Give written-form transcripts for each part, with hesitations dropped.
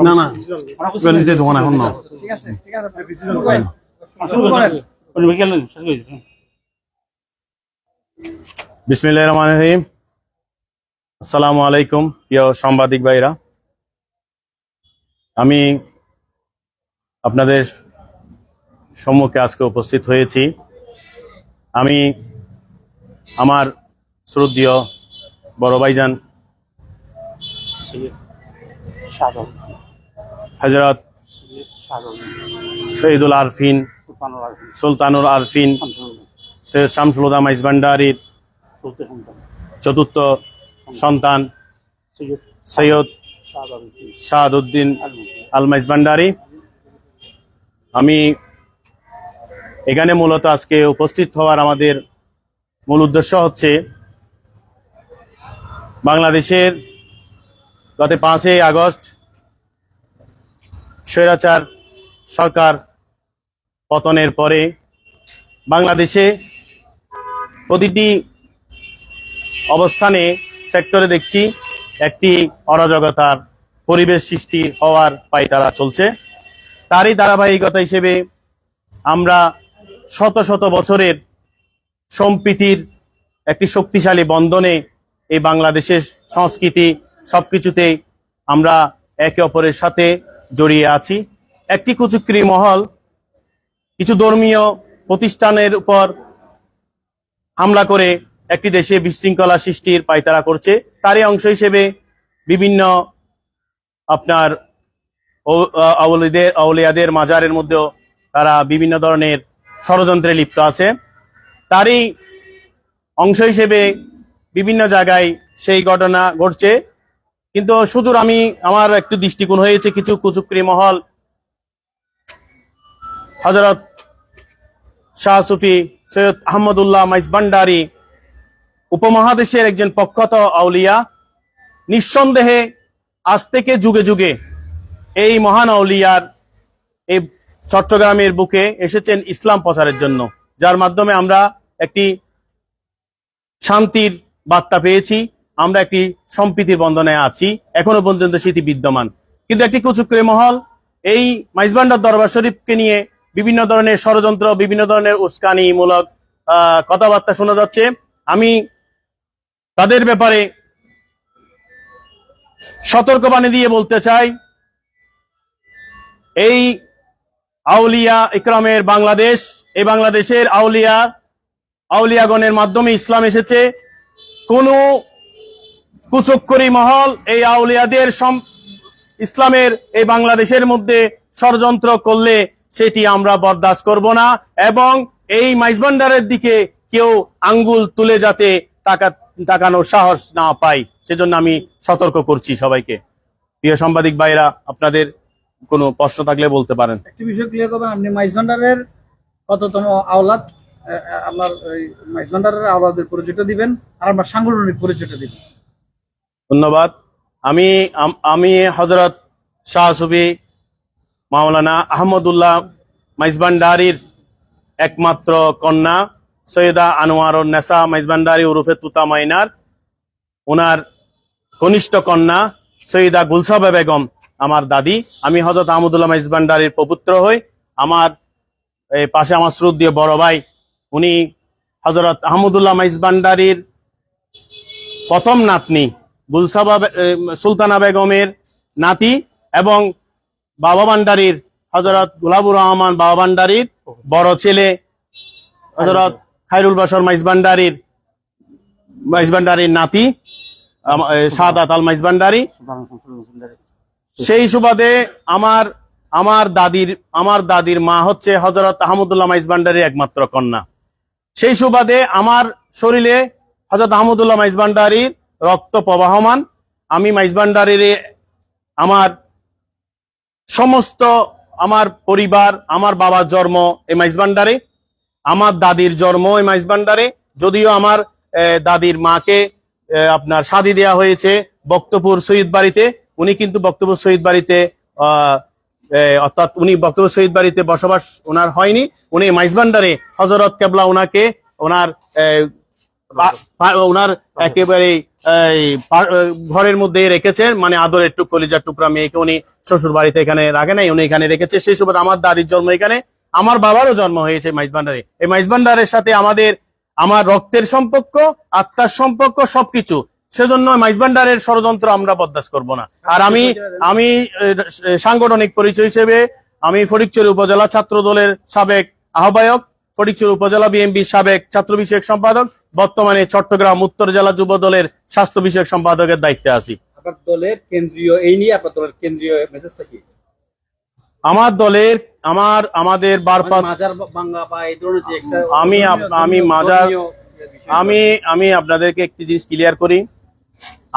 না না দিতে দেবো না এখন না। বিসমিল্লাহির রহমানির রহিম। আসসালামু আলাইকুম প্রিয় সাংবাদিক ভাইরা, আমি আপনাদের সম্মুখে আজকে উপস্থিত হয়েছি। আমি আমার শ্রদ্ধেয় বড় ভাইজান হযরত শহীদুল আরফিন সুলতানুল আরফিন সৈয়দ শামসুল হুদা মাইজভান্ডারীর চতুর্থ সন্তান সৈয়দ শাহাদউদ্দিন আল মাইজভান্ডারী। আমি এখানে মূলত আজকে উপস্থিত হওয়ার আমাদের মূল উদ্দেশ্য হচ্ছে বাংলাদেশের গত 5ই আগস্ট স্বৈরাচার সরকার পতনের পরে বাংলাদেশে প্রতিটি অবস্থানে সেক্টরে দেখছি একটি অরাজকতার পরিবেশ সৃষ্টি হওয়ার পায়তারা চলছে। তারই ধারাবাহিকতা হিসেবে আমরা শত শত বছরের সম্প্রীতির একটি শক্তিশালী বন্ধনে এই বাংলাদেশের সংস্কৃতি সবকিছুতেই আমরা একে অপরের সাথে জড়িয়ে আছি। একটি কুচক্রী মহল কিছু ধর্মীয় প্রতিষ্ঠানের উপর হামলা করে একটি দেশে বিশৃঙ্খলা সৃষ্টির পায়তারা করছে। তারই অংশ হিসেবে বিভিন্ন আপনার আউলিয়াদের মাজারের মধ্যেও তারা বিভিন্ন ধরনের ষড়যন্ত্রে লিপ্ত আছে। তারই অংশ হিসেবে বিভিন্ন জায়গায় সেই ঘটনা ঘটছে। কিন্তু সুদূর আমার একটু দৃষ্টিকোণ হয়েছে, কিছু কুচক্রী মহল হযরত শাহ সুফি সৈয়দ আহমদুল্লাহ মাইজভান্ডারী উপমহাদেশের একজন প্রখ্যাত আউলিয়া, নিঃসন্দেহে আজ থেকে যুগে যুগে এই মহান আউলিয়ার এই চট্টগ্রামের বুকে এসেছেন ইসলাম প্রচারের জন্য, যার মাধ্যমে আমরা একটি শান্তির বার্তা পেয়েছি, আমরা একটি সম্প্রীতির বন্ধনে আছি, এখনো পর্যন্ত সেটি বিদ্যমান। কিন্তু একটি কুচক্রী মহল এই মাইজভান্ডার দরবার শরীফকে নিয়ে বিভিন্ন ধরনের ষড়যন্ত্র, বিভিন্ন ধরনের উস্কানিমূলক কথাবার্তা শোনা যাচ্ছে। আমি তাদের ব্যাপারে সতর্কবাণী দিয়ে বলতে চাই, এই আউলিয়া ইকরামের বাংলাদেশ, এই বাংলাদেশের আউলিয়াগণের মাধ্যমে ইসলাম এসেছে। কোন কুচক্রী মহল এই আউলিয়াদের ইসলামের এই বাংলাদেশের মধ্যে ষড়যন্ত্র করলে সেটি আমরা বরদাস্ত করব না, এবং এই মাইজভান্ডারের দিকে কেউ আঙ্গুল তুলে যাতে তাকানোর সাহস না পায়, সেজন্য আমি সতর্ক করছি সবাইকে। প্রিয় সাংবাদিক ভাইরা, আপনাদের কোনো প্রশ্ন থাকলে বলতে পারেন। একটি বিষয় ক্লিয়ার করবেন, আপনি মাইজভান্ডারের কততম আওলাদ, আপনার মাইজভান্ডারের আওলাদের পরিচয়টা দিবেন আর আপনার সাংগঠনিক পরিচয়টা দিবেন। ধন্যবাদ। আমি হযরত শাহ সুফি মাওলানা আহমদুল্লাহ মাইজভান্ডারীর একমাত্র কন্যা সৈয়দা আনোয়ারুন নেসা মাইজভান্ডারী উরুফে তুতা মাইনার, ওনার কনিষ্ঠ কন্যা সৈয়দা গুলসাবা বেগম আমার দাদি। আমি হযরত আহমদুল্লাহ মাইজভান্ডারীর প্রপুত্র হই। আমার পাশে আমার শ্রদ্ধেয় বড় ভাই, উনি হযরত আহমদুল্লাহ মাইজভান্ডারীর প্রথম নাতনি গুলসাবা সুলতানা বেগমের নাতি, এবং বাবা ভান্ডারীর হযরত গোলাবুর রহমান বাবা ভান্ডারীর বড় ছেলে হযরত খায়রুল বাশর মাইজভান্ডারীর নাতি শাহাদাত আল মাইজভান্ডারী। সেই সুবাদে আমার দাদির মা হচ্ছে হযরত আহমদুল্লাহ মাইজভান্ডারীর একমাত্র কন্যা। সেই সুবাদে আমার শরীরে হযরত আহমদুল্লাহ মাইজভান্ডারীর রক্ত প্রবাহমান। আমি মাইজভান্ডারীর আমার সমস্ত আমার পরিবার, আমার বাবার জন্ম এই মাইজভান্ডারে, আমার দাদির জন্ম এই মাইজভান্ডারে। যদিও আমার দাদির মাকে আপনার শাদী দেওয়া হয়েছে বক্তপুর শহীদ বাড়িতে, উনি কিন্তু বক্তপুর শহীদ বাড়িতে অর্থাৎ উনি বক্তব্য শহীদ বাড়িতে বসবাস ওনার হয়নি, উনি মাইজভান্ডারে হযরত কেবলা ওনাকে ওনার ওনার একেবারে ঘরের মধ্যে রেখেছেন, মানে আদরের কলিজার টুকরা মেয়েকে উনি শ্বশুর বাড়িতে এখানে রাখে নাই, উনি এখানে রেখেছে। সেই সুবাদে আমার দাদির জন্ম এখানে, আমার বাবারও জন্ম হয়েছে মাইজভান্ডারে। এই মাইজভান্ডারের সাথে আমার রক্তের সম্পর্ক, আত্মার সম্পর্ক, সবকিছু। সেজন্য মাইজভান্ডারের ষড়যন্ত্র আমরা বরদাস্ত করব না। আর আমি সাংগঠনিক পরিচয় হিসেবে আমি ফটিকছড়ি উপজেলা ছাত্র দলের সাবেক আহ্বায়ক, ফটিকছড়ি উপজেলা বিএনপির সাবেক ছাত্র বিষয়ক সম্পাদক, বর্তমানে চট্টগ্রাম উত্তর জেলা যুব দলের স্বাস্থ্য বিষয়ক সম্পাদকের দায়িত্বে আছি। আপনার দলের কেন্দ্রীয়, এই নিয়ে আপনার দলের কেন্দ্রীয় মেসেজটা কি? আমার দলের আমাদের মাজার ভাঙা বা এই ধরনের যে একটা আমি আপনাদেরকে একটি জিনিস ক্লিয়ার করি।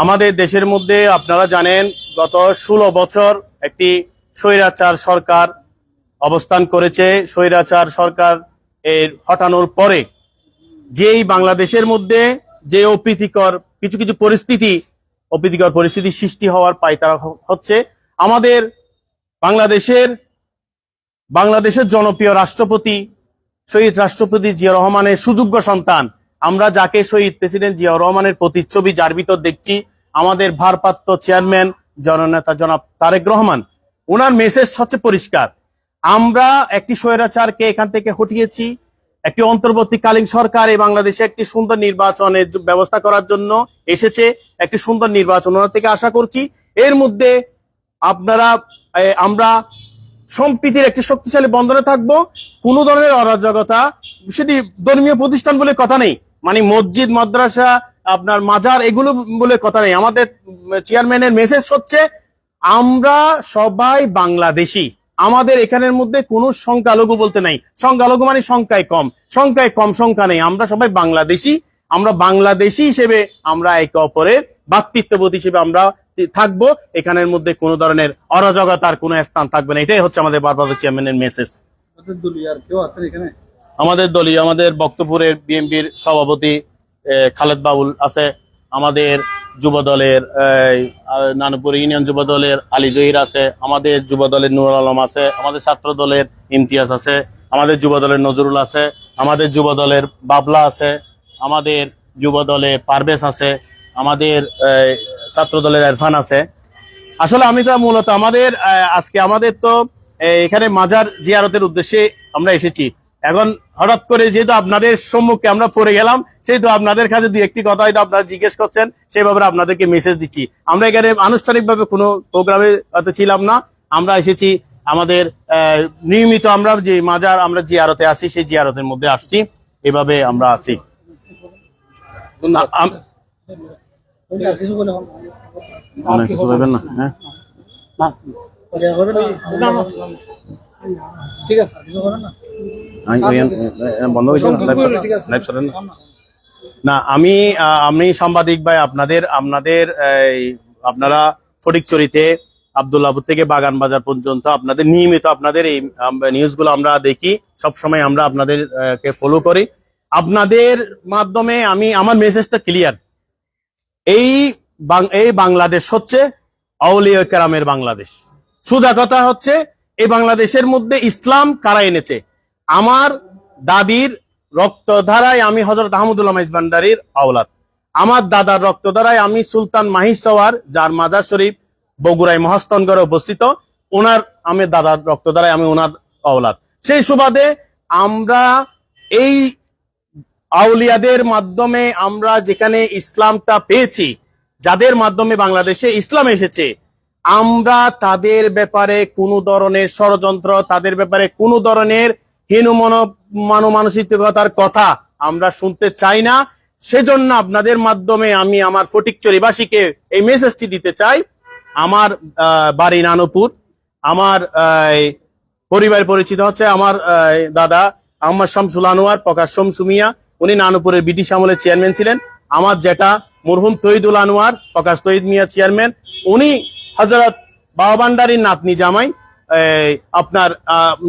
আমাদের দেশের মধ্যে আপনারা জানেন গত 16 বছর একটি স্বৈরাচার সরকার অবস্থান করেছে। স্বৈরাচার সরকার এর হটানোর পরে যেই বাংলাদেশের মধ্যে যে অপ্রীতিকর কিছু পরিস্থিতি সৃষ্টি হওয়ার পায়তারা হচ্ছে, আমাদের বাংলাদেশের জনপ্রিয় রাষ্ট্রপতি শহীদ রাষ্ট্রপতি জিয়া রহমানের সুযোগ্য সন্তান, আমরা যাকে শহীদ প্রেসিডেন্ট জিয়া রহমানের প্রতিচ্ছবি যার ভিতর দেখছি, আমাদের ভারপ্রাপ্ত চেয়ারম্যান জননেতা জনাব তারেক রহমান, ওনার মেসেজ হচ্ছে পরিষ্কার। আমরা একটি স্বৈরাচারকে এখান থেকে হটিয়েছি, একটি অন্তর্বর্তীকালীন সরকার এই বাংলাদেশে একটি সুন্দর নির্বাচনের ব্যবস্থা করার জন্য এসেছে। একটি সুন্দর নির্বাচন ওনার থেকে আশা করছি। এর মধ্যে আমরা সম্প্রীতির একটি শক্তিশালী বন্ধনে থাকবো। কোন ধরনের অরাজকতা, সেটি ধর্মীয় প্রতিষ্ঠান বলে কথা নেই, মানে মসজিদ, মাদ্রাসা, আপনার মাজার, এগুলো বলে কথা নেই। আমাদের চেয়ারম্যানের মেসেজ হচ্ছে আমরা সবাই বাংলাদেশি। আমাদের এখানের মধ্যে কোনো সংখ্যালঘু বলতে নাই। সংখ্যালঘু মানে সংখ্যায় কম সংখ্যা নেই। আমরা সবাই বাংলাদেশি। আমরা বাংলাদেশি হিসেবে আমরা একে অপরের ভ্রাতৃত্ববোধ হিসেবে আমরা থাকবো। এখানের মধ্যে কোনো ধরনের অরাজকতার কোনো স্থান থাকবে না। এটাই হচ্ছে আমাদের ভারপ্রাপ্ত চেয়ারম্যানের মেসেজ। আমাদের দলীয় আমাদের বক্তপুরের বিএনপির সভাপতি খালেদ বাউল আছে, আমাদের যুব দলের নানুপুর ইউনিয়ন যুব দলের আলী জহির আছে, আমাদের যুব দলের নুরুল আলম আছে, আমাদের ছাত্র দলের ইমতিয়াজ আছে, আমাদের যুব দলের নজরুল আছে, আমাদের যুব দলের বাবলা আছে, আমাদের যুব দলে পারভেজ আছে, আমাদের ছাত্র দলের ইরফান আছে। আসলে আমি তো মূলত আজকে আমাদের তো এখানে মাজার জিয়ারতের উদ্দেশ্যে আমরা এসেছি। এখন হঠাৎ করে যেহেতু আপনাদের সম্মুখে আমরা পড়ে গেলাম, সেহেতু আপনাদের কাছে দুই একটি কথা হয়তো আপনারা জিজ্ঞেস করছেন, সেভাবে আপনাদেরকে মেসেজ দিচ্ছি। আমরা এখানে আনুষ্ঠানিকভাবে কোনো প্রোগ্রামে হয়তো ছিলাম না, আমরা এসেছি আমাদের নিয়মিত আমরা যে মাজার আমরা জিয়ারতে আসি, সেই জিয়ারতের মধ্যে আসছি, এভাবে আমরা আছি। কিছু বলবেন না? হ্যাঁ, ঠিক আছে, বন্ধ হয়েছে না। আমি সাংবাদিক ভাই, আপনারা ফটিকছড়িতে আব্দুল্লাহপুর থেকে বাগান বাজার পর্যন্ত আপনাদের নিয়মিত আপনাদের এই নিউজগুলো আমরা দেখি, সবসময় আমরা আপনাদেরকে ফলো করি। আপনাদের মাধ্যমে আমার মেসেজটা ক্লিয়ার। এই বাংলাদেশ হচ্ছে আউলিয়া কেরামের বাংলাদেশ। সোজা কথা হচ্ছে এই বাংলাদেশের মধ্যে ইসলাম কারা এনেছে? আমার দাদির রক্তধারায় আমি হযরত আহমদুল্লাহ মাইজভান্ডারীর আওলাদ। আমার দাদার রক্তধারায় আমি সুলতান মাহির সওয়ার, যার মাজার শরীফ বগুড়ায় মহাস্থানগড়ে অবস্থিত, আমি দাদার রক্তধারায় আমি ওনার আওলাদ। সেই সুবাদে আমরা এই আউলিয়াদের মাধ্যমে আমরা যেখানে ইসলামটা পেয়েছি, যাদের মাধ্যমে বাংলাদেশে ইসলাম এসেছে, আমরা তাদের ব্যাপারে কোনো ধরনের ষড়যন্ত্র, তাদের ব্যাপারে কোনো ধরনের হীন মানসিকতার কথা আমরা শুনতে চাই না। সেজন্য আপনাদের মাধ্যমে আমি আমার ফটিকছড়িবাসীকে এই মেসেজটি দিতে চাই। আমার বাড়ি নানুপুর, আমার পরিবার পরিচিত হচ্ছে আমার দাদা আহমদ শামসুল আনোয়ার প্রকাশ শামসু মিয়া, উনি নানুপুরের ব্রিটিশ আমলের চেয়ারম্যান ছিলেন। আমার যেটা মরহুম তহিদুল আনোয়ার প্রকাশ তহিদ মিয়া চেয়ারম্যান, উনি হযরত বাবা ভান্ডারীর নাতনি জামাই। আপনার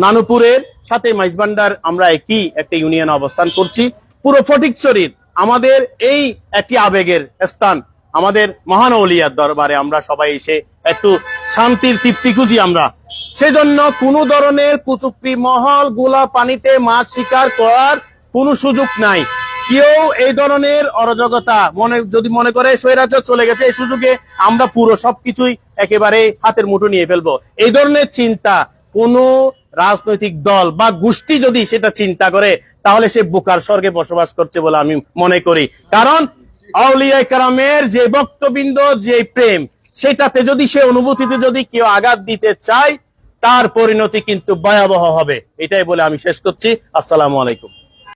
নানুপুরের সাথে মাইজভান্ডার আমরা একই একটা ইউনিয়নে অবস্থান করছি। পুরো ফটিকছড়ির আমাদের এই একটি আবেগের স্থান। আমাদের মহান আউলিয়ার দরবারে আমরা সবাই এসে একটু শান্তির তৃপ্তি খুঁজি আমরা। সেজন্য কোনো ধরনের কুচুকরি মহল গোলা পানিতে মাছ শিকার করার কোনো সুযোগ নাই। কেউ এই ধরনের অরাজকতা যদি মনে করে স্বৈরাচার চলে গেছে, এই সুযোগে আমরা পুরো সবকিছুই একেবারে হাতের মুঠো নিয়ে ফেলবো, এই ধরনের চিন্তা কোন রাজনৈতিক দল বা গোষ্ঠী যদি সেটা চিন্তা করে, তাহলে সে বোকার স্বর্গে বসবাস করছে বলে আমি মনে করি। কারণ আউলিয়া কেরামের যে বক্তবৃন্দ, যে প্রেম, সেটাতে যদি সে অনুভূতিতে যদি কেউ আঘাত দিতে চায়, তার পরিণতি কিন্তু ভয়াবহ হবে। এটাই বলে আমি শেষ করছি। আসসালামু আলাইকুম।